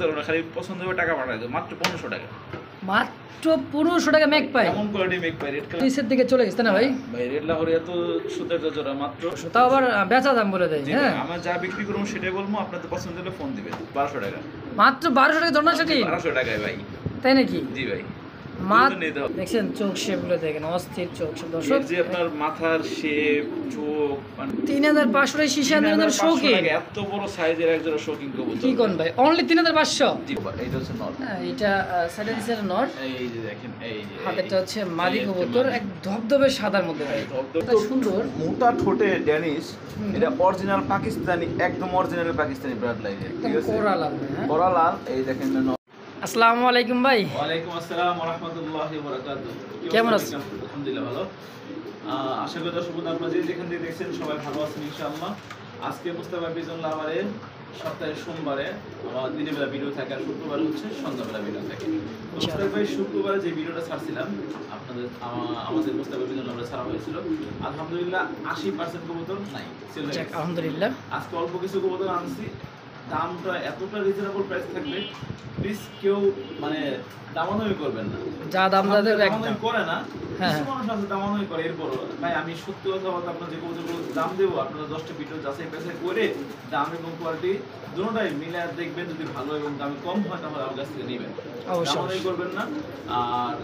হবে না, খালি পছন্দ হবে টাকা পাঠাই দেবো, মাত্র 1500 টাকা। মাত্র 1500 টাকা মেক পাই, এমন কোয়ালিটি মেক পাই। রেড কালার নিচের দিকে চলে গেছে না ভাই? ভাই রেড লাহোরি এত সুন্দর জোড়া মাত্র। তাও আবার বেচা দাম বলে দেয়। হ্যাঁ, আমরা যা বিক্রি করবো সেটাই বলবো, আপনাদের পছন্দ হলে ফোন দিবেন। 1200 টাকা, মাত্র 1200 টাকা জন্য সেটি? 1200 টাকায় ভাই। তাই নাকি? জি ভাই। দেখছেন চোখ শেপগুলো দেখেন, অস্থির চোখ দর্শক। যে আপনার মাথার শেপ, চোখ, 3500 টাকা শীশা দেন শৌখিন, এত বড় সাইজের একজোড়া শৌখিন কবুতর। কি কোন ভাই? অনলি 3500? জি ভাই, এটা হচ্ছে নর। হ্যাঁ, এটা সাইডে দিছে নর। এই যে দেখেন, এই যে হাতেরটা হচ্ছে মাদি কবুতর, এক ধবধবে সাদার মধ্যে ভাই, ধবধবে সুন্দর মোটা ঠোঁটে ড্যানিশ। এটা অরিজিনাল পাকিস্তানি, একদম অরিজিনাল পাকিস্তানি ব্লাড লাইনের, ঠিক আছে? কোরা লাল। হ্যাঁ, কোরা লাল। এই দেখেন নর। আসসালামু আলাইকুম ভাই। ওয়ালাইকুম আসসালাম ওয়া রাহমাতুল্লাহি ওয়া বারাকাতুহু। কেমন আছেন? আলহামদুলিল্লাহ ভালো। আশা করি দর্শক বন্ধু আপনারা যেখান থেকে দেখছেন সবাই ভালো আছেন ইনশাআল্লাহ। আজকে মুস্তাফা বিজন লাভারের সপ্তাহের সোমবারে আমার দিনের বেলা ভিডিও থাকে, আর শুক্রবার হচ্ছে সন্ধ্যাবেলা ভিডিও থাকে। মুস্তাফা ভাই শুক্রবারে যে ভিডিওটা ছাড়ছিলাম আপনাদের, আমাদের মুস্তাফা বিজন লাভারে ছাড়া হয়েছিল, আলহামদুলিল্লাহ 80% কবুতর নাই, সেল হয়ে গেছে আলহামদুলিল্লাহ। আজকে অল্প কিছু কবুতর আনছি, দামটা এতটা রিজনেবল প্রাইস থাকবে, প্লিজ কেউ মানে দামাদামি করবেন না। যা দাম দেবে দামাদামি করে না, হ্যাঁ কিছু মানুষ আছে দামাদামি করে। এরপর ভাই আমি সত্যি কথা বলতে, আপনার যে কবুতরগুলো দাম দেবো আপনারা 10টা ভিডিও যাচাই বাছাই করে দাম এবং কোয়ালিটি দুটোটাই মিলে দেখবেন, যদি ভালো এবং দামে কম হয় তাহলে আমার কাছ থেকে নেবেন, দামাদামি করবেন না। আর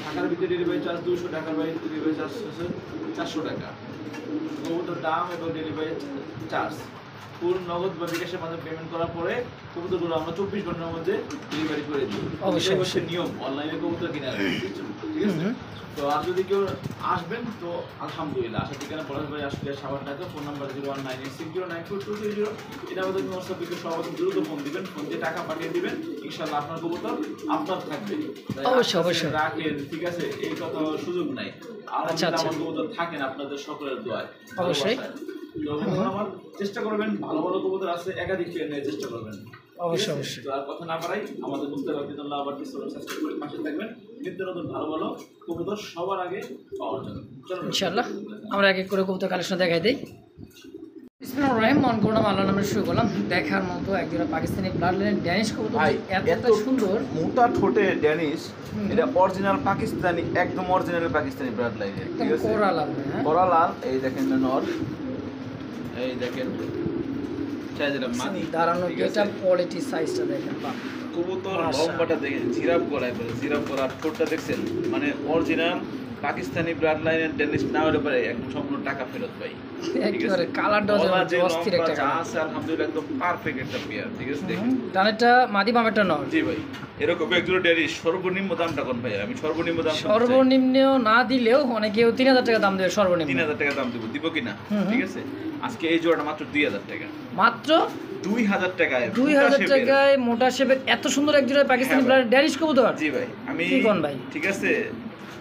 ঢাকার ভিতরে ডেলিভারি চার্জ 200 টাকা, ভাই ডেলিভারি চার্জ হচ্ছে 400 টাকা। কবুতর দাম এবং ডেলিভারি চার্জ ফুল নগদ বা বিকাশের মাধ্যমে পেমেন্ট করার পরে কবুতরগুলো আমরা 24 ঘন্টার মধ্যে ডেলিভারি করে দিই। অবশ্যই হচ্ছে নিয়ম অনলাইনে কবুতর কেনার, ঠিক আছে? তো আর যদি কেউ আসবেন তো আলহামদুলিল্লাহ। আসার ঠিকানা পড়াশোনা আসলে সাবান টাকা, ফোন নাম্বার 01986094230। এটা আমাদের হোয়াটসঅ্যাপ থেকে সবাই দ্রুত ফোন দিবেন, ফোন দিয়ে টাকা পাঠিয়ে দিবেন, ইনশাআল্লাহ আপনার কবুতর আপনার থাকবে। অবশ্যই রাখেন, ঠিক আছে? এই কথা সুযোগ নাই। আচ্ছা, আমার কবুতর থাকেন আপনাদের সকলের দোয়ায়, অবশ্যই। আমার চেষ্টা করবেন, ভালো ভালো কবুতর আছে একাধিক নিয়ে চেষ্টা করবেন, অবশ্যই অবশ্যই। তো আর কথা না বাড়াই, আমাদের মুস্তাফা বিজন আবার সাবস্ক্রাইব করে পাশে থাকবেন, নিত্য নতুন ভালো ভালো কবুতর সবার আগে পাওয়ার জন্য। ইনশাআল্লাহ আমরা এক এক করে কবুতর কালেকশন দেখাই দিই। বিসমিল্লাহির রহমানির রহিম। আল্লাহর নামে শুরু করলাম। দেখার মতো একজোড়া পাকিস্তানি ব্লাড লাইন ড্যানিশ কবুতর, এতটা সুন্দর মোটা ঠোঁটে ড্যানিশ। এটা অরিজিনাল পাকিস্তানি, একদম অরিজিনাল পাকিস্তানি ব্লাড লাইনের, ঠিক আছে? কোরা লাল। হ্যাঁ, কোরা লাল। এই দেখেন নর, এই দেখেন দাঁড়ানো গেটা কোয়ালিটি সাইজটা দেখেন, বাহ। কবুতর লম্বাটা দেখেন, জিরাফ করা, জিরাফ করা ঠোঁটটা দেখছেন, মানে অরিজিনাল পাকিস্তানি ব্লাড লাইনের ডেনিশ না হলে পারে একদম সম্পূর্ণ টাকা ফেরত পাই। একেবারে কালারটা অস্থির একটা কালার আছে, আলহামদুলিল্লাহ একদম পারফেক্ট একটা পেয়ার, ঠিক আছে? দেখেন ডানেরটা মাদি বামেরটা নর। জি ভাই, এরকম একজোড়া ডেনিশ সর্বনিম্ন দামটা কোন ভাই? আমি সর্বনিম্ন দাম, সর্বনিম্ন না দিলেও অনেকেও 3000 টাকা দাম দেবে, সর্বনিম্ন 3000 টাকা দাম দিব কিনা, ঠিক আছে? আজকে এই জোড়াটা মাত্র 2000 টাকা, মাত্র 2000 টাকায়, 2000 টাকায় মোটা শেপের এত সুন্দর এক জোড়া পাকিস্তানি ব্লাড ড্যানিশ কবুতর। জি ভাই, আমি কি কোন ভাই? ঠিক আছে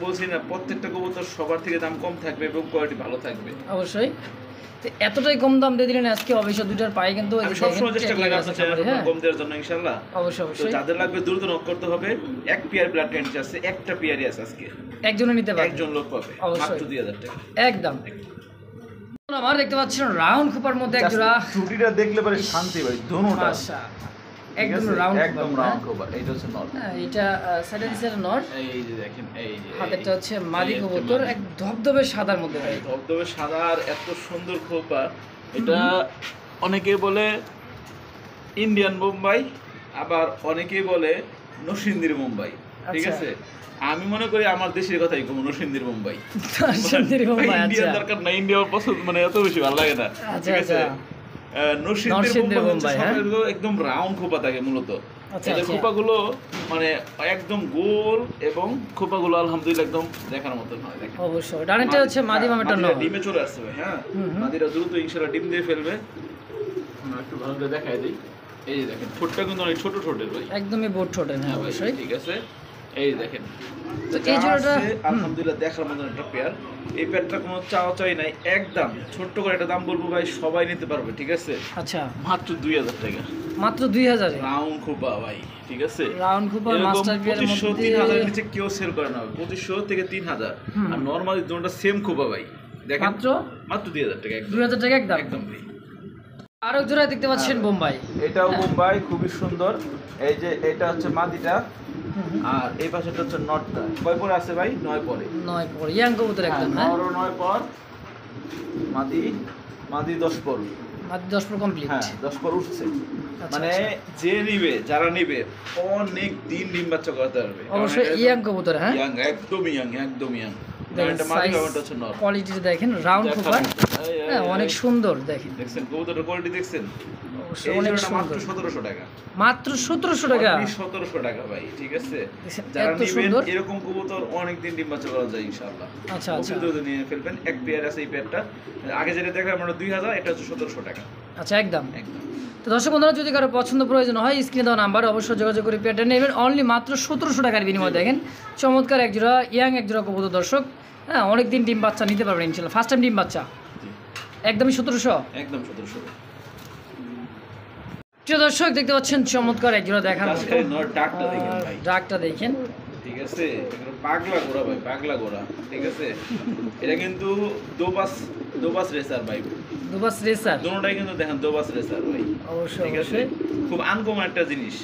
বলছি না, প্রত্যেকটা কবুতর সবার থেকে দাম কম থাকবে এবং কোয়ালিটি ভালো থাকবে। অবশ্যই। তো এতটাই কম দাম দিয়ে দিলেন আজকে, অবশ্য দুইটার পাই কিন্তু আমি সবসময় চেষ্টা করি আপনার চ্যানেলে কম দেওয়ার জন্য ইনশাআল্লাহ। অবশ্যই অবশ্যই। যাদের লাগবে দ্রুত নক করতে হবে। এক পেয়ার ব্লাড ড্যানিশ আছে, একটা পেয়ারই আছে আজকে, একজনে নিতে পারবে, একজন লোক পাবে, মাত্র 2000 টাকা একদম। আমার দেখতে পাচ্ছেন রাউন্ড খোপার মধ্যে এক জোড়া, চুটিটা দেখলে পরে শান্তি ভাই, দোনোটা মাশাআল্লাহ একদম রাউন্ড, একদম রাউন্ড খোপা। এইটা হচ্ছে নর। হ্যাঁ, এটা সাইডে দিছে নর। এই যে দেখেন, এই যে হাতেরটা হচ্ছে মাদি কবুতর, এক ধবধবে সাদার মধ্যে ভাই, ধবধবে সাদা আর এত সুন্দর খোপা। এটা অনেকে বলে ইন্ডিয়ান বোম্বাই, আবার অনেকেই বলে নরসিংদীর মুম্বাই, ঠিক আছে? আমি মনে করি আমার দেশের কথাই কম, নরসিংদীর মুম্বাই। ইন্ডিয়ান দরকার না, ইন্ডিয়া পছন্দ, মানে এত বেশি ভালো লাগে না, ঠিক আছে? নরসিংদীর মুম্বাই একদম রাউন্ড খোপা থাকে মূলত। এদের খোপাগুলো মানে একদম গোল, এবং খোপাগুলো আলহামদুলিল্লাহ একদম দেখার মতন হয়। দেখেন অবশ্যই ডানেরটা হচ্ছে মাদি বামেরটা নর। ডিমে চলে আসছে ভাই, হ্যাঁ মাদিরা দ্রুত ইনশাআল্লাহ ডিম দিয়ে ফেলবে। একটু ভালো করে দেখাই দিই। এই যে দেখেন ঠোঁটটা কিন্তু অনেক ছোট ঠোঁটের ভাই, একদমই বোট ঠোঁটের। হ্যাঁ অবশ্যই, ঠিক আছে? এই দেখেন, তো এই জোড়াটা আলহামদুলিল্লাহ দেখার মতন একটা পেয়ার। এই পেয়ারটা কোনো চাওয়া চাই নাই, একদম ছোট্ট করে একটা দাম বলবো ভাই, সবাই নিতে পারবে, ঠিক আছে? আচ্ছা, মাত্র 2000 টাকা, মাত্র 2000 রাউন্ড খোপা ভাই, ঠিক আছে? রাউন্ড খোপা মাস্টার পেয়ারের মধ্যে 2500-3000 এর নিচে কেউ সেল করে না, 2500 থেকে 3000। আর নরমালি দুটোটা সেম খোপা ভাই, দেখেন মাত্র 2000 টাকা, 2000 টাকা একদম। একদম ভাই। আরো জোড়া দেখতে পাচ্ছেন বোম্বাই। এটাও বোম্বাই, খুবই সুন্দর। এই যে এটা হচ্ছে মাদিটা, আর এই পাশেটা হচ্ছে নটটা। কয় পরে আছে ভাই? 9 পরে। 9 পর ইয়াং কবুতর একদম। হ্যাঁ, 9 পর, মাদি 10 পর। মাত্র 10 পর কমপ্লিট। হ্যাঁ, 10 পর উঠছে। আচ্ছা, মানে যে নিবে, যারা নিবে অনেক দিন ডিম বাচ্চা করতে পারবে। অবশ্যই ইয়াং কবুতর। হ্যাঁ, ইয়াং, একদম ইয়াং, একদম ইয়াং। দেখেন এটা মাদি, সাইজ এটা হচ্ছে নর। কোয়ালিটি দেখেন, রাউন্ড খোপা। হ্যাঁ, অনেক সুন্দর দেখেন। দেখছেন কবুতরের কোয়ালিটি দেখছেন? অবশ্যই এই অনেক জোড়াটা মাত্র সুন্দর। 1700 টাকা। মাত্র 1700 টাকা। 1700 টাকা ভাই, ঠিক আছে? দেখছেন, যারা এত নিবেন সুন্দর। এরকম কবুতর অনেক দিন ডিম বাচ্চা করা যায় ইনশাআল্লাহ। আচ্ছা, আচ্ছা। অভিজ্ঞতা যদি নিয়ে ফেলবেন। এক পেয়ার আছে, এই পেয়ারটা আগে যেটা দেখলাম আমরা 2000, এটা হচ্ছে 1700 টাকা আচ্ছা, একদম। একদম। তো দর্শক বন্ধুরা, যদি কারো পছন্দ প্রয়োজন হয় স্ক্রিনে দেওয়া নাম্বার অবশ্যই যোগাযোগ করে পেয়ারটা নেবেন। অনলি মাত্র 1700 টাকার বিনিময়ে দেখেন চমৎকার এক জোড়া ইয়াং এক জোড়া কবুতর দর্শক। হ্যাঁ, অনেকদিন ডিম বাচ্চা নিতে পারবেন ইনশাআল্লাহ। ফার্স্ট টাইম ডিম বাচ্চা, জি, একদমই 1700। একদম 1700। প্রিয় দর্শক দেখতে পাচ্ছেন চমৎকার এক জোড়া দেখার মতো। আজকে নর ডাকটা দেখেন ভাই, ডাকটা দেখেন। ঠিক আছে? এগুলো পাগলা গোরা ভাই, পাগলা গোরা, ঠিক আছে? এটা কিন্তু দোবাস রেসার ভাই, দুবাস রেসার। দুটোটাই কিন্তু দেখেন দোবাস রেসার ভাই, অবশ্যই ঠিক আছে? অবশ্যই। খুব আনকমন একটা জিনিস।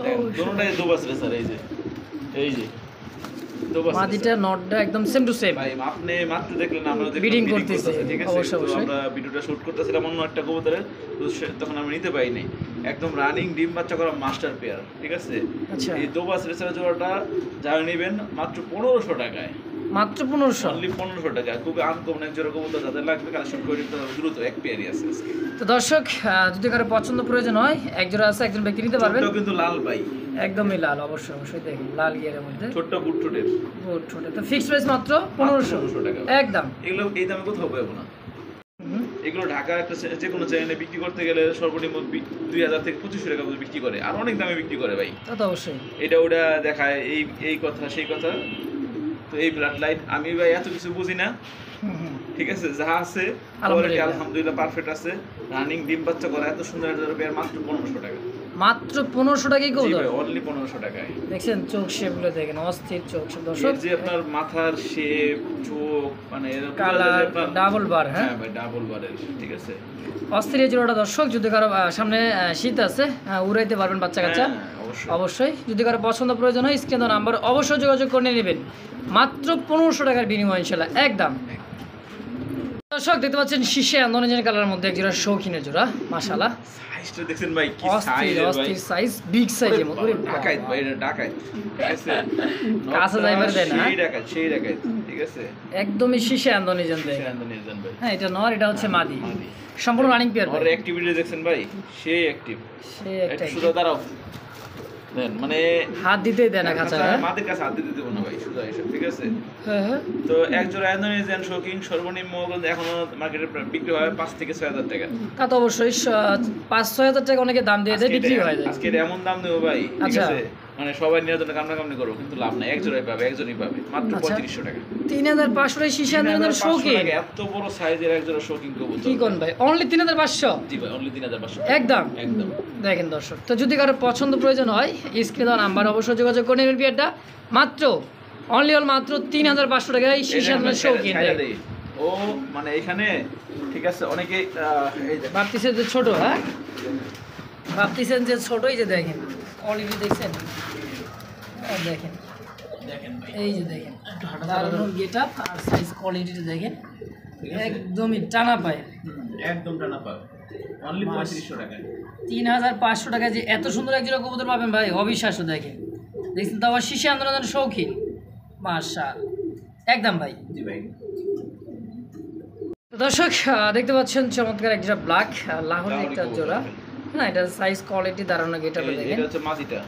অবশ্যই। দুটোটাই দোবাস রেসার। এই যে দোবাস মাদিটা নটটা একদম সেম টু সেম। ভাই, আপনি মাত্র দেখলেন আমরা দেখলাম Breeding breeding করতেছে, ঠিক আছে? অবশ্যই, তো অবশ্যই। আমরা ভিডিওটা শুট করতেছিলাম অন্য একটা কবুতরের, তো তখন আমরা নিতে পারি নাই। একদম রানিং ডিম বাচ্চা করা মাস্টার পেয়ার, ঠিক আছে? আচ্ছা। এই দোবাস রেসার জোড়াটা যারা নেবেন মাত্র 1500 টাকায়, মাত্র 1500। অনলি 1500 টাকা। খুবই আনকমন এক জোড়া কবুতর, যাদের লাগবে কালেকশন করে নিতে হবে দ্রুত। এক পেয়ারই আছে আজকে। তো দর্শক যদি কারো পছন্দ প্রয়োজন হয় এক জোড়া আছে, একজন ব্যক্তি নিতে পারবেন। ছোটটাও কিন্তু লাল ভাই, একদমই লাল, অবশ্যই অবশ্যই দেখেন লাল গিয়ারের মধ্যে ছোট্ট বুট ঠোঁটের। গুড ছোট। তো ফিক্সড প্রাইস মাত্র 1500 টাকা। একদম। এগুলো এই দামে কোথাও পাবো না। এগুলো ঢাকা একটা যে কোনো চ্যানেলে বিক্রি করতে গেলে সর্বনিম্ন 2000 থেকে 2500 টাকা পর্যন্ত বিক্রি করে, আর অনেক দামে বিক্রি করে ভাই। তা তো অবশ্যই। এটা ওটা দেখায়, এই কথা সেই কথা। তো এই ব্লাড লাইন আমি ভাই এত কিছু বুঝি না, ঠিক আছে? যা আছে আলহামদুলিল্লাহ। আলহামদুলিল্লাহ পারফেক্ট আছে। রানিং ডিম বাচ্চা করা এত সুন্দর একটা পেয়ার মাত্র 1500 টাকা। মাত্র 1500 টাকাই জি কবুতর। ভাই, অনলি 1500 টাকায়। দেখছেন চোখ শেপগুলো দেখেন, অস্থির চোখ শেপ দর্শক। এর যে আপনার মাথার শেপ, চোখ, মানে এরকম কালার ডাবল বার। হ্যাঁ, হ্যাঁ ভাই, ডাবল বারের, ঠিক আছে? অস্থির এই জোড়াটা দর্শক। যদি কারো সামনে শীত আছে, উড়াইতে পারবেন বাচ্চা কাচ্চা। হ্যাঁ, অবশ্যই। অবশ্যই যদি কারো পছন্দ প্রয়োজন হয় স্ক্রিনে দেওয়া নাম্বার অবশ্যই যোগাযোগ করে নেবেন। মাত্র 1500 টাকার বিনিময় ইনশাল্লাহ একদম। দর্শক দেখতে পাচ্ছেন শীর্ষে আন্দোলনের কালারের মধ্যে এক জোড়া শৌখিনের জোড়া, মাশাআল্লাহ। সাইজটা দেখছেন ভাই, কি অস্থির সাইজ ভাই। অস্থির সাইজ, বিগ সাইজের মধ্যে। ওরে বাবা। ডাকাইত ভাই, এটা ডাকাইত, ঠিক আছে? কাছে যাইবার দেয় না। সেই ডাকাইত, ঠিক আছে? একদমই শীর্ষে আন্দোলন দেখেন। সেখানে নিয়ে যান ভাই। হ্যাঁ, এটা নর, এটা হচ্ছে মাদি। মাদি। সম্পূর্ণ রানিং পেয়ার। ওর অ্যাক্টিভিটি দেখছেন ভাই, সেই অ্যাক্টিভ। সে একটু একটা সুদা দাঁড়াও দেন, মানে হাত দিতেই দেয় না খাঁচা। মাদের কাছে হাত দিতে দেবো না ভাই, সুদা এসব, ঠিক আছে? হ্যাঁ হ্যাঁ। তো এক জোড়া ইন্দোনেশিয়ান শৌখিন সর্বনিম্ন এখনো মার্কেটে বিক্রি হয় 5 থেকে 6000 টাকা। তা তো অবশ্যই 5-6 হাজার টাকা অনেকে দাম দিয়ে দেয়, বিক্রি হয়ে যায়। আজকে এটা এমন দাম দেবো ভাই, ঠিক আচ্ছা। আছে? মানে সবাই নেওয়ার জন্য কামনা করবো, কিন্তু লাভ নাই। এক জোড়াই পাবে, একজনই পাবে, মাত্র আচ্ছা। 3500 টাকা। 3500 শীর্ষে আন্দোলনের 3500 শৌখিন। টাকা, এত বড় সাইজের এক জোড়া শৌখিন কবুতর। কি কোন ভাই, অনলি 3500 জি ভাই, অনলি 3500 একদম। একদম। দেখেন দর্শক, তো যদি কারো পছন্দ প্রয়োজন হয় স্ক্রিনে দেওয়া নাম্বার অবশ্যই যোগাযোগ করে নেবেন। বিয়ারটা মাত্র অনলি মাত্র 3500 টাকায় শীর্ষে আন্দোলনের শৌখিন। ও মানে এখানে, ঠিক আছে? অনেকে এই যে ভাবতেছেন যে ছোট, হ্যাঁ ভাবতেছেন যে ছোটই, যে দেখেন অলরেডি দেখছেন। দেখেন দেখেন ভাই, এই যে দেখেন দারুণ গেট আপ আর সাইজ কোয়ালিটিটা দেখেন, একদমই টানা পায়। একদম টানা পাবে, অনলি 3500 টাকা। 3500 টাকায় যে এত সুন্দর এক জোড়া কবুতর পাবেন ভাই, অবিশ্বাস্য। দেখেন দেখছেন তো, আবার শীর্ষে আন্দোলনের শৌখিন, মাশাআল্লাহ একদম ভাই। জি ভাই। তো দর্শক দেখতে পাচ্ছেন চমৎকার এক জোড়া ব্ল্যাক লাহোরের একটা জোড়া। না, এটা সাইজ কোয়ালিটি দারুণ গেট আপ দেখেন। এটা হচ্ছে মাদিটা,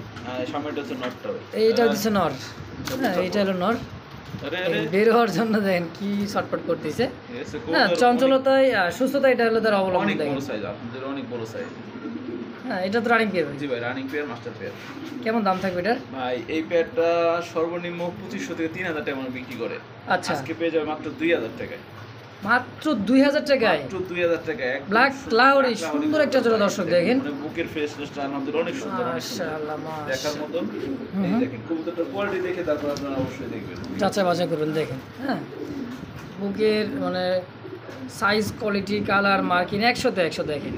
সামনেটা হচ্ছে নটটা। এইটা হচ্ছে নর। হ্যাঁ, এইটা হলো নর। আরে এই বের হওয়ার জন্য দেখেন কি ছটফট করতেছে। এসে হ্যাঁ, চঞ্চলতায় সুস্থতা এটা হলো তার অবলম্বন অনেক দেখেন। বড় সাইজ, আপনাদের অনেক বড় সাইজ। হ্যাঁ, এটা তো রানিং পেয়ার। জি ভাই, রানিং পেয়ার, মাস্টার পেয়ার। কেমন দাম থাকবে এটার? ভাই এই পেয়ারটা সর্বনিম্ন 2500 থেকে 3000 টাকা আমরা বিক্রি করে, আচ্ছা, আজকে পেয়ে যাবে মাত্র 2000 টাকায়। মাত্র 2000 টাকায় মাত্র 2000 টাকা। ব্ল্যাক লাহোরি সুন্দর একটা জোড়া দর্শক দেখেন। মানে বুকের ফ্রেশনেসটা আলহামদুলিল্লাহ অনেক সুন্দর, অনেক সুন্দর মাশাআল্লাহ দেখার মাশাআল্লাহ। মতন। এই দেখেন কবুতরটার কোয়ালিটি দেখে তারপর আপনারা অবশ্যই দেখবেন। যাচাই বাছাই করবেন দেখেন। হ্যাঁ, বুকের মানে সাইজ কোয়ালিটি কালার মার্কিং 100তে 100 দেখেন।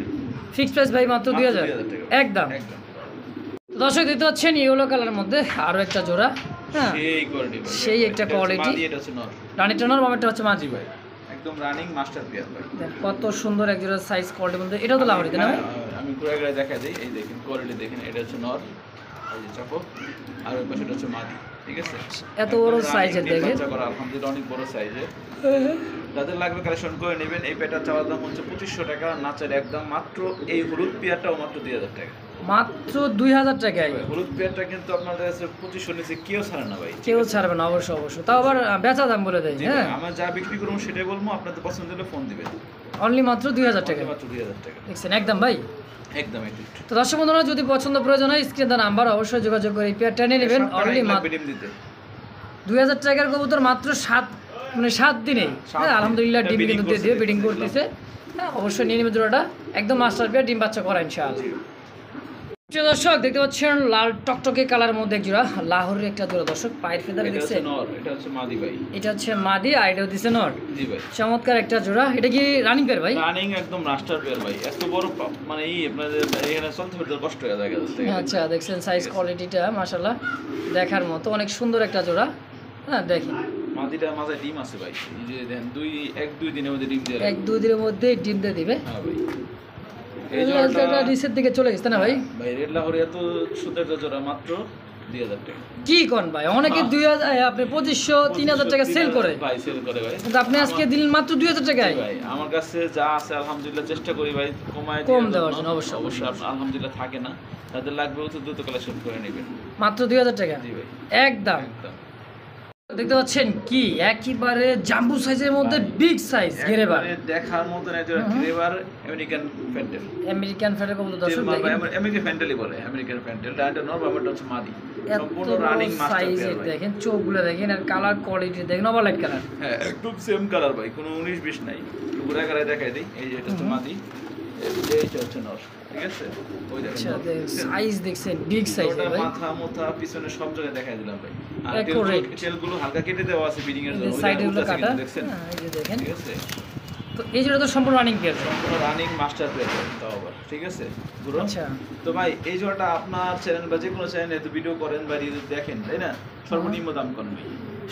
ফিক্সড প্রাইস ভাই মাত্র 2000 টাকা একদম। একদম তো দর্শক দেখতে পাচ্ছেন ইয়েলো কালারের মধ্যে আরো একটা জোড়া, হ্যাঁ সেই কোয়ালিটি ভাই, সেই একটা কোয়ালিটি। মাদি, এটা হচ্ছে নর, রানিটা নর, বামেরটা হচ্ছে মাঝি ভাই একদম রানিং মাস্টার পেয়ার ভাই। কত সুন্দর এক জোড়া সাইজ কোয়ালিটির মধ্যে। এটাও তো লাহোরি, তাই না? আমি ঘুরে ঘুরে দেখা দিই, এই দেখেন কোয়ালিটি দেখেন, এটা হচ্ছে নর, এই যে চাপো, আর ওই পাশে হচ্ছে মাদি, ঠিক আছে? এত বড় সাইজের দেখেন, বাচ্চা করা আলহামদুলিল্লাহ অনেক বড় সাইজের। যাদের লাগবে কালেকশন করে নেবেন। এই পেটার চাওয়ার দাম হচ্ছে 2500 টাকা, নাচের একদম মাত্র এই হলুদ পেয়ারটাও মাত্র 2000 টাকা, মাত্র 2000 টাকায়। হলুদ পেয়ারটা কিন্তু আপনাদের কাছে 2500 নিচে কেউ ছাড়ে না ভাই, কেউ ছাড়বে না, অবশ্যই অবশ্যই। তাও আবার বেচা দাম বলে দেয়, জি হ্যাঁ ভাই, আমরা যা বিক্রি করবো সেটাই বলবো, আপনাদের পছন্দ হলে ফোন দিবেন। অনলি মাত্র 2000 টাকা, মাত্র 2000 টাকা দেখছেন একদম ভাই। একদম একটু। তো দর্শক বন্ধুরা, যদি পছন্দ প্রয়োজন হয় স্ক্রিনে দেওয়া নাম্বার অবশ্যই যোগাযোগ করে এই পেয়ারটা নিয়ে নেবেন। অনলি মাত্র ডিম দিতে 2000 টাকার কবুতর মাত্র 7 দিনে, হ্যাঁ আলহামদুলিল্লাহ ডিম কিন্তু দিয়ে দিয়ে ব্রিডিং করতেছে। হ্যাঁ অবশ্যই নিয়ে নেবেন জোড়াটা, একদম মাস্টার পেয়ার, ডিম বাচ্চা করা ইনশাআল্লাহ। প্রিয় দর্শক দেখতে পাচ্ছেন লাল টকটকে কালারের মধ্যে এক জোড়া লাহোরের একটা জোড়া। দর্শক পায়ের ফেদার এটা হচ্ছে দেখছেন, নর, এটা হচ্ছে মাদি ভাই। এটা হচ্ছে মাদি আর এটা হচ্ছে নর। জি ভাই, চমৎকার একটা জোড়া। এটা কি রানিং পেয়ার ভাই? রানিং একদম মাস্টার পেয়ার ভাই। এত বড় মানে এই আপনাদের এখানে চলতে ফিরতে কষ্ট হয়ে যায় কাছে থেকে। আচ্ছা দেখছেন সাইজ কোয়ালিটিটা মাশাআল্লাহ দেখার মতো, অনেক সুন্দর একটা জোড়া। হ্যাঁ দেখেন মাদিটা মাঝে ডিম আছে ভাই, এই যে দেখেন 1-2 দিনের মধ্যে ডিম দিয়ে 1-2 দিনের মধ্যে ডিম দিয়ে দিবে। হ্যাঁ ভাই, এই এই জোড়াটা জোড়াটা নিচের দিকে চলে গেছে না ভাই? ভাই রেড লাহোরি এত সুন্দর একটা জোড়া মাত্র 2000 টাকা। কি কোন ভাই, অনেকে 2000 আপনি 2500 3000 টাকা সেল করে ভাই, সেল করে ভাই, কিন্তু আপনি আজকে দিলেন মাত্র 2000 টাকায়। ভাই আমার কাছে যা আছে আলহামদুলিল্লাহ চেষ্টা করি ভাই কমায় কম দেওয়ার জন্য। অবশ্যই অবশ্যই আলহামদুলিল্লাহ থাকে না, তাদের লাগবে তো দ্রুত কালেকশন করে নেবেন। মাত্র 2000 টাকা জি ভাই একদম। একদম। দেখতে পাচ্ছেন কি একেবারে জাম্বু সাইজের মধ্যে বিগ সাইজ গেরেবার, একবারে দেখার মতন একটা গ্রেভার আমেরিকান ফ্যান্টেল। আমেরিকান ফেডারেল কবুতর দর্শক তেল দেখেন, আমেরিকান ফ্যান্টেলই বলে, আমেরিকান ফ্যান্টেল। এটা নরমালটা হচ্ছে মাদি, এত সম্পূর্ণ রানিং মাস্টার সাইজের পেয়ার ভাই। দেখেন, চোখগুলো দেখেন আর কালার কোয়ালিটি দেখেন, ওভারলাইট কালার। হ্যাঁ একদম সেম কালার ভাই, কোনো 19-20 নাই। ঘুরে ঘুরে দেখাই দিই, এই যে এটা হচ্ছে মাদি, এইটা হচ্ছে নর, ঠিক আছে? ওই আচ্ছা দেখেন সাইজ দেখছেন বিগ সাইজ ওটা ভাই, মাথা মোথা পিছনে সব জায়গায় দেখাই দিলাম ভাই। আর Accurate। তেলগুলো হালকা কেটে দেওয়া আছে বিডিং এর এই জন্য, যে ওই সাইডে গুলো উঠতেছে কাটা, কিন্তু দেখছেন, হ্যাঁ এই যে দেখেন। ঠিক আছে? তো এই জোড়া তো সম্পূর্ণ রানিং পেয়ার। সম্পূর্ণ রানিং মাস্টার পেয়ার তাও আবার, ঠিক আছে গুরু? আচ্ছা তো ভাই এই জোড়াটা আপনার চ্যানেল বা যে কোনো চ্যানেলে তো ভিডিও করেন বা রিভিউ দেখেন, তাই না? সর্বনিম্ন দাম করেন ভাই?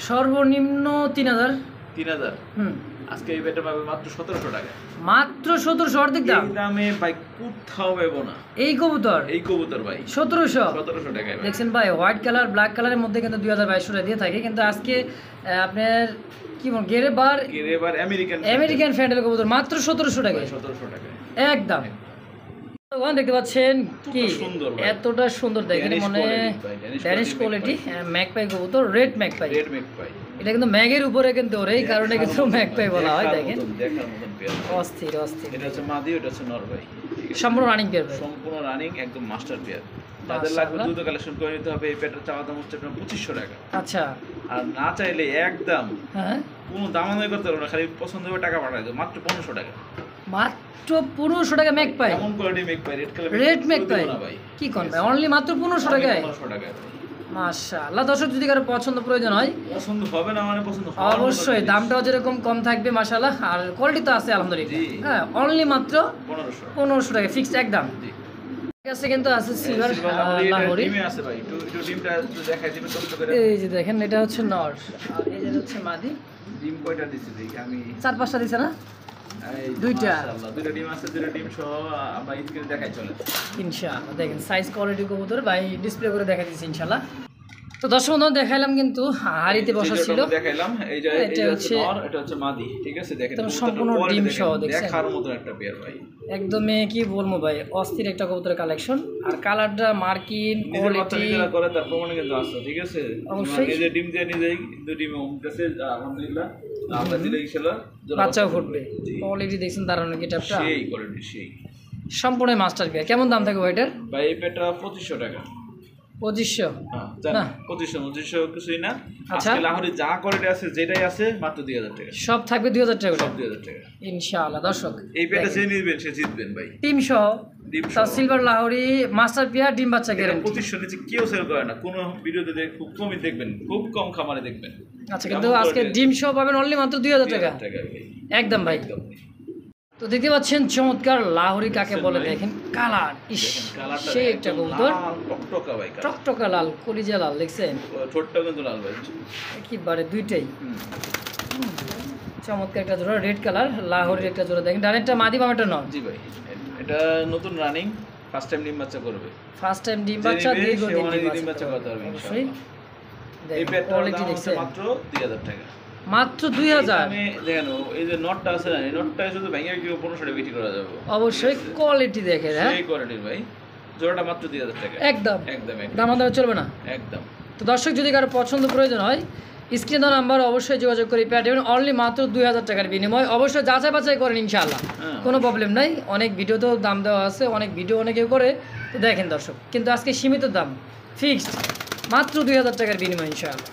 সর্বনিম্ন 3000। 3000। হুম, আজকে এই বেটা পাবে মাত্র 1700 টাকা। মাত্র 1700 অর্ধেক দাম। এই দামে ভাই কোথাও পাবো না এই কবুতর এই কবুতর ভাই, 1700। 1700 টাকায় ভাই। দেখছেন ভাই, হোয়াইট কালার ব্ল্যাক কালারের মধ্যে কিন্তু 2200 টাকা দিয়ে থাকে, কিন্তু আজকে আপনার কি বল গেরেবার এবার আমেরিকান ফ্যান্ডেল কবুতর মাত্র 1700 টাকায় 1700 টাকায় একদম। ওখানে দেখতে পাচ্ছেন কি সুন্দর ভাই। এতটা সুন্দর দেখেন, Danish মানে quality ভাই, Danish Danish quality quality magpie কবুতর, রেড ম্যাকপাই। রেড মেক ভাই, এটা কিন্তু ম্যাগের উপরে কিন্তু ওর, এই কারণে কিন্তু ম্যাকপাই বলা হয়। দেখেন দেখার মতন পেয়ার। অস্থির অস্থির, এটা হচ্ছে মাদি, এটা হচ্ছে নর ভাই, ঠিক আছে? সম্পূর্ণ রানিং পেয়ার ভাই। সম্পূর্ণ রানিং একদম মাস্টার পেয়ার। তাদের লাগবে মাশাআল্লাহ। দ্রুত কালেকশন করে নিতে হবে। এই পেটার চাওয়া দাম হচ্ছে আপনার 2500 টাকা। আচ্ছা আর না চাইলে একদম হ্যাঁ, কোনো দামাদামি করতে পারবো না, খালি পছন্দ হবে টাকা পাঠাই দেবো, মাত্র 1500 টাকা। মাত্র 1500 টাকা ম্যাকপাই, এমন কোয়ালিটি মেক পাই, রেড কালার রেড ম্যাকপাই। না ভাই, কি কোন ভাই, অনলি মাত্র 1500 টাকায়। 1500 টাকায় ভাই। মাশাআল্লাহ। দর্শক যদি কারো পছন্দ প্রয়োজন হয় পছন্দ হবে না মানে পছন্দ হওয়ার মতো অবশ্যই জিনিস। দামটাও যেরকম কম থাকবে মাশাআল্লাহ, আর কোয়ালিটি তো আছে আলহামদুলিল্লাহ। জি। হ্যাঁ অনলি মাত্র 1500 1500 টাকা ফিক্সড একদম। জি। ঠিক আছে, কিন্তু আছে সিলভার এটা লাহোরি। ডিমে আছে ভাই, একটু ডিমটা একটু দেখাই দিবেন কষ্ট করে। এই যে দেখেন, এটা হচ্ছে নর আর এই যে হচ্ছে মাদি। ডিম কয়টা দিছি দেখি আমি? 4-5টা দিছে না? এই দুইটা। মাশাআল্লাহ, দুইটা ডিম আছে, দুইটা ডিম সহ আমরা স্ক্রিনে দেখাই চলে। ইনশাআল্লাহ দেখেন সাইজ কোয়ালিটি কবুতর ভাই ডিসপ্লে করে দেখা দিচ্ছি ইনশাআল্লাহ। তো দর্শক বন্ধু দেখাইলাম কিন্তু হাড়িতে বসা ছিল, যেটা দেখাইলাম, এই যে এটা এটা হচ্ছে হচ্ছে- নর, এটা হচ্ছে মাদি, ঠিক আছে? দেখেন একদম কবুতরটার সম্পূর্ণ quality ডিম দেখেন, সহ দেখছেন? দেখার মতো একটা পেয়ার ভাই। একদমই কি বলবো ভাই, অস্থির একটা কবুতরের কালেকশন। আর কালারটা মার্কিন নিজের বাচ্চা কোয়ালিটি নিজেরা করে তার প্রমাণে কিন্তু আসছে, ঠিক আছে? অবশ্যই। নিজে ডিম দিয়ে নিজেই কিন্তু ডিম উঠতেছে আলহামদুলিল্লাহ। আমরা দিলে ইনশাআল্লাহ বাচ্চাও ফুটবে। কোয়ালিটি দেখছেন দারুণ গেটআপটা, সেই কোয়ালিটি সেই। সম্পূর্ণ মাস্টার পেয়ার। কেমন দাম থাকবে ভাইটার? ভাই এই পেটা 2500 টাকা। 2500। হ্যাঁ না। 2500 কিছুই না। আচ্ছা। আজকে লাহোরে যা কোয়ালিটি আছে যেটাই আছে মাত্র 2000 টাকা। সব থাকবে 2000 টাকা করে সব 2000 টাকা। ইনশাআল্লাহ। দর্শক এই পেটা যে নিবেন সে জিতবেন ভাই। টিম সহ ডিম তা সহ। সিলভার লাহোরি মাস্টার পেয়ার ডিম বাচ্চা এটা গ্যারান্টি। 2500 নিচে কেউ সেল করে না, কোনো ভিডিওতে খুব কমই দেখবেন, খুব কম খামারে দেখবেন। আচ্ছা, কিন্তু আজকে ডিম সহ পাবেন অনলি মাত্র 2000 টাকা ভাই। একদম ভাই। একদম। তো দেখতে পাচ্ছেন চমৎকার লাহোরি কাকে দেখছেন বলে, ভাই? দেখেন কালার, ইস দেখেন কালারটা সেই একটা একদম কবুতর, লাল টকটকা ভাই কালার। টকটকা লাল, কলিজা লাল, দেখছেন ঠোঁটটা কিন্তু লাল ভাই। একেবারে দুইটাই হুম। চমৎকার একটা জোড়া, রেড কালার লাহোরির একটা জোড়া। দেখেন ডানেরটা মাদি বামেরটা নর। জি ভাই, এটা নতুন রানিং, ফার্স্ট টাইম ডিম বাচ্চা করবে। ফার্স্ট টাইম ডিম যে বাচ্চা, নিবে, দীর্ঘদিন সে অনেক ডিম ডিম বাচ্চা বাচ্চা করতে করতে পারবে অবশ্যই। ইনশাআল্লাহ। এই দেখেন পেটটার কোয়ালিটি দাম হচ্ছে দেখছেন মাত্র 2000 টাকা। মাত্র 2000। আমি দেখেন এই যে নটটা আছে না, এই নটটা শুধু ভেঙে কিলো 1500 টাকা বিক্রি করা যাবে। অবশ্যই কোয়ালিটি দেখেন, হ্যাঁ সেই কোয়ালিটির ভাই, জোড়াটা মাত্র 2000 টাকা। একদম একদম দাম আমাদের চলবে না। একদম। তো দর্শক যদি কারো পছন্দ প্রয়োজন হয় স্ক্রিনে দেওয়া নাম্বার অবশ্যই যোগাযোগ করে পেয়ে যাবেন অনলি মাত্র 2000 টাকার বিনিময়। অবশ্যই যাচাই বাছাই করেন ইনশাআল্লাহ, হ্যাঁ। কোনো প্রবলেম নাই। অনেক ভিডিওতেও দাম দেওয়া আছে, অনেক ভিডিও অনেকেও করে, তো দেখেন দর্শক, কিন্তু আজকে সীমিত দাম, ফিক্সড মাত্র 2000 টাকার বিনিময় ইনশাআল্লাহ।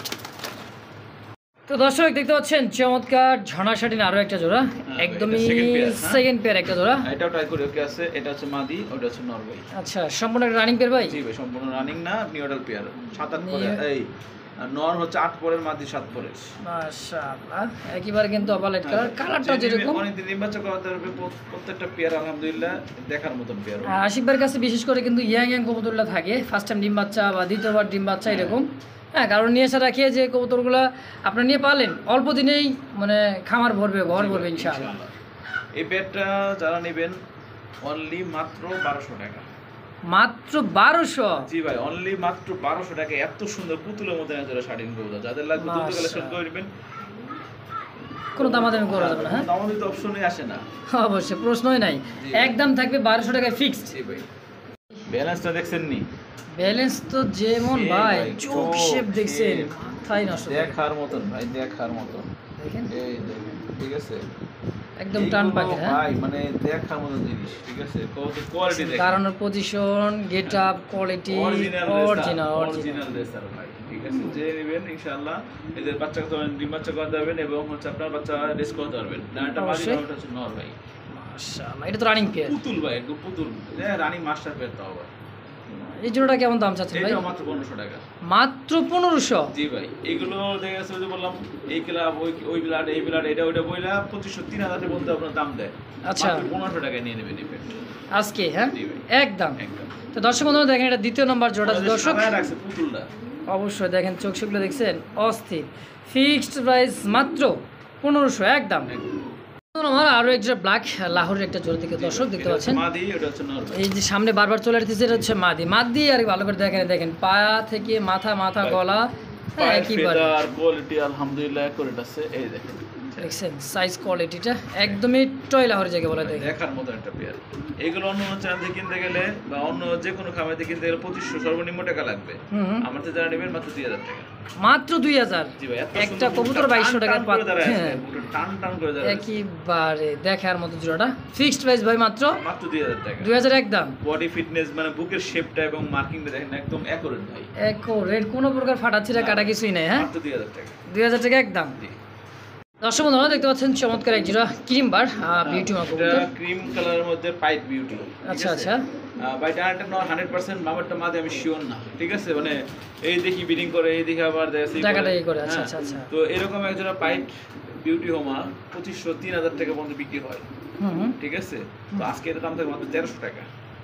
তো দর্শক দেখতে পাচ্ছেন চমৎকার ঝর্ণা শাটিন আরও একটা জোড়া, হ্যাঁ, একদমই এটা second pair, হ্যাঁ। সেকেন্ড পেয়ার একটা জোড়া। এটাও ট্রাই করে ওকে আছে, এটা হচ্ছে মাদি, ওটা হচ্ছে নর ভাই। আচ্ছা, সম্পূর্ণ একটা রানিং পেয়ার ভাই। জি ভাই, সম্পূর্ণ রানিং না, নিউডাল পেয়ার। 7-8 পরে New- এই আর নর হচ্ছে 8 পরের, মাদি 7 পরের। মাশাআল্লাহ, একেবারে কিন্তু অপালেট কালার, কালারটা যে যেরকম। অনেকদিন ডিম বাচ্চা করাতে পারবে, প্রত্যেকটা পেয়ার আলহামদুলিল্লাহ দেখার মতন পেয়ার। আশিক ভাইয়ের কাছে বিশেষ করে কিন্তু ইয়াং কবুতরগুলো থাকে, ফার্স্ট টাইম ডিম বাচ্চা বা দ্বিতীয়বার ডিম বাচ্চা এরকম। হ্যাঁ, কারণ নিয়ে এসে রাখিয়ে যে কবুতরগুলো আপনার নিয়ে পালেন অল্প দিনেই মানে খামার ভরবে, ঘর ভরবে ইনশাআল্লাহ। এই পেয়ারটা যারা নেবেন অনলি মাত্র 1200 টাকা। মাত্র 1200। জি ভাই, অনলি মাত্র 1200 টাকা। এত সুন্দর পুতুলের মধ্যে যারা শাড়িন কবুতর, যাদের লাগবে দ্রুত কালেকশন করে নেবেন। কোনো দামাদামি করা যাবে না, হ্যাঁ আমাদের তো অপশনই আসে না। অবশ্যই, প্রশ্নই নাই, একদম থাকবে 1200 টাকায় ফিক্সড। জি ভাই, ব্যালেন্সটা দেখছেন নি? ব্যালেন্স তো যেমন এই ভাই, ভাই, চোখ চোখ শেপ দেখছেন, shape। মাথায় নষ্ট করে। দেখার মতন ভাই, দেখার মতন। দেখেন এই দেখেন, ঠিক আছে, একদম টান এইগুলো পাখি, হ্যাঁ ভাই মানে দেখার মতন জিনিস, ঠিক আছে। কত কোয়ালিটি দেখেন, দাঁড়ানোর position, get up, quality original original original. Original racer ভাই, ঠিক আছে। যে নেবেন ইনশাআল্লাহ এদের বাচ্চা তো ডিম বাচ্চা করতে পারবেন এবং হচ্ছে আপনার বাচ্চা রেস করতে পারবেন না। এটা মাদি, অবশ্যই। ওটা হচ্ছে নর ভাই। মাশাআল্লাহ, এটা তো রানিং পেয়ার। পুতুল ভাই, একদম পুতুল, রানিং মাস্টার পেয়ার তাও ভাই। এই জোড়াটা কেমন দাম চাচ্ছেন ভাই? এটা মাত্র 1500 টাকা। মাত্র 1500। জি ভাই, এগুলো দেখা যাচ্ছে ওই যে বললাম, এই ক্লাব ওই ব্লাড এই ব্লাড এটা ওইটা বইলা 2500 3000 এর মধ্যে আপনার দাম দেয়। আচ্ছা। মাত্র 1500 টাকায় নিয়ে নেবেন এই পেট। আজকে, হ্যাঁ জি ভাই, একদম। একদম। তো দর্শক বন্ধুরা দেখেন, এটা দ্বিতীয় নম্বর জোড়া। ওরা যে দর্শক সাজায় রাখছে পুতুলটা। অবশ্যই দেখেন, চোখ সেগুলো দেখছেন, অস্থির। ফিক্সড প্রাইস মাত্র 1500 একদম। আমার আরো একটা ব্ল্যাক লাহোরের একটা জোড়া দিকে দর্শক দেখতে এটা হচ্ছে পাচ্ছেন। মাদি, ওটা হচ্ছে নর ভাই। এই যে সামনে বারবার চলে আসতেছে, এটা হচ্ছে মাদি। মাদি আর ভালো করে দেখেন, দেখেন পা থেকে মাথা, মাথা গলা, হ্যাঁ পায়ের একেবারে ফেদার কোয়ালিটি আলহামদুলিল্লাহ করে আছে, এই দেখেন। দেখছেন সাইজ কোয়ালিটিটা একদমই টয় লাহোরের জায়গায় বলা দেখেন। দেখার মতো একটা পেয়ার। এগুলো অন্য চ্যানেল থেকে কিনতে গেলে বা অন্য যে কোনো খামার থেকে কিনতে গেলে 2500 সর্বনিম্ন টাকা লাগবে। হুম, আমার তো যারা নেবেন মাত্র 2000 টাকা। মাত্র 2000। জি ভাই, এত একটা সুন্দর কবুতর বুটটা 2200 টাকার টান করে দাঁড়ায় আছে, হ্যাঁ বুটটা টান টান করে দাঁড়ায় আছে। একেবারে দেখার মতো জোড়াটা। ফিক্সড প্রাইস ভাই মাত্র মাত্র 2000 টাকা। 2000 একদম। বডি ফিটনেস মানে বুকের শেপটা এবং মার্কিংটা দেখেন একদম অ্যাকুরেট ভাই। রেড কোনো প্রকার ফাটাচ্ছিরা কাটা কিছুই নাই, হ্যাঁ মাত্র 2000 টাকা। 2000 টাকা একদম। জি। দর্শক বন্ধুরা দেখতে পাচ্ছেন চমৎকার এক জোড়া ক্রিমবার বিউটি মা এটা কবুতর। ক্রিম কালারের মধ্যে পাইট বিউটি। আচ্ছা আচ্ছা, ভাই ডানটা না 100% বাবারটা মাঝে আমি শিওর না, ঠিক আছে। মানে এই দেখি বিডিং করে, এই দেখি আবার জায়গাটা এই করে, আচ্ছা আচ্ছা আচ্ছা। তো এরকম একজোড়া পাইট বিউটি হোমা 2500 3000 টাকা পর্যন্ত বিক্রি হয়, হুম, ঠিক আছে। তো আজকে এর দাম থাকে মাত্র 1300 টাকা।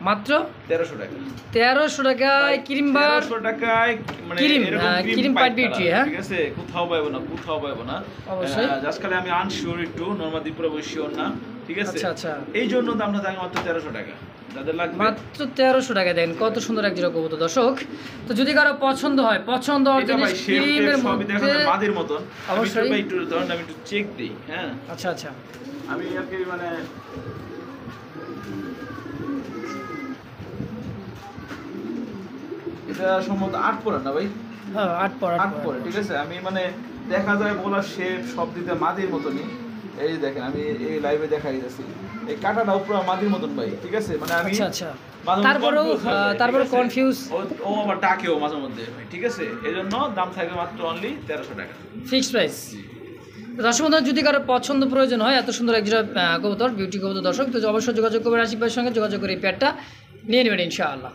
মাত্র 1300 টাকা। 1300 টাকায় ক্রিমবার 1300 টাকায় মানে ক্রিম, এরকম ক্রিম পাইট পাইট বিউটি, হ্যাঁ ঠিক আছে। কোথাও পাবো না, কোথাও পাবো না। অবশ্যই। জাস্ট খালি আমি আনশিওর একটু, নরমালি পুরো শিওর না, ঠিক আছে। আচ্ছা আচ্ছা, এই জন্য দামটা থাকে মাত্র 1300 টাকা। যাদের লাগবে মাত্র 1300 টাকা দেন। কত সুন্দর এক জোড়া কবুতর দর্শক। তো যদি কারো পছন্দ হয়, পছন্দ এটা অরিজিনাল ভাই শেপ ক্রিমের সবই দেখেন মধ্যে মাদির মতন। অবশ্যই। আমি একটু ধরুন আমি একটু চেক দেই, হ্যাঁ। আচ্ছা আচ্ছা, আমি আর কি মানে এটা সম্ভবত 8 পরে না ভাই, হ্যাঁ 8 পর 8 পরে, ঠিক আছে। আমি মানে দেখা যায় বলার শেপ সব দিতে মাদির মতনই। এই যে দেখেন আমি এই লাইভে দেখাই যাচ্ছি, এই কাটাটাও পুরো মাদির মতন ভাই, ঠিক আছে। মানে আমি আচ্ছা আচ্ছা, মাঝে মধ্যে তারপরেও confuse হয়ে যাই, তারপরে ঠিক আছে? কনফিউজ। ও আবার ডাকেও মাঝে মধ্যে ভাই, ঠিক আছে। এই জন্য দাম থাকবে মাত্র অনলি 1300 টাকা। Fixed price. দর্শক বন্ধুরা যদি কারো পছন্দ প্রয়োজন হয় এত সুন্দর এক জোড়া কবুতর বিউটি কবুতর দর্শক, তো অবশ্যই যোগাযোগ করবেন আশিক ভাইয়ের সঙ্গে, যোগাযোগ করে এই প্যাডটা নিয়ে নেবেন ইনশাআল্লাহ।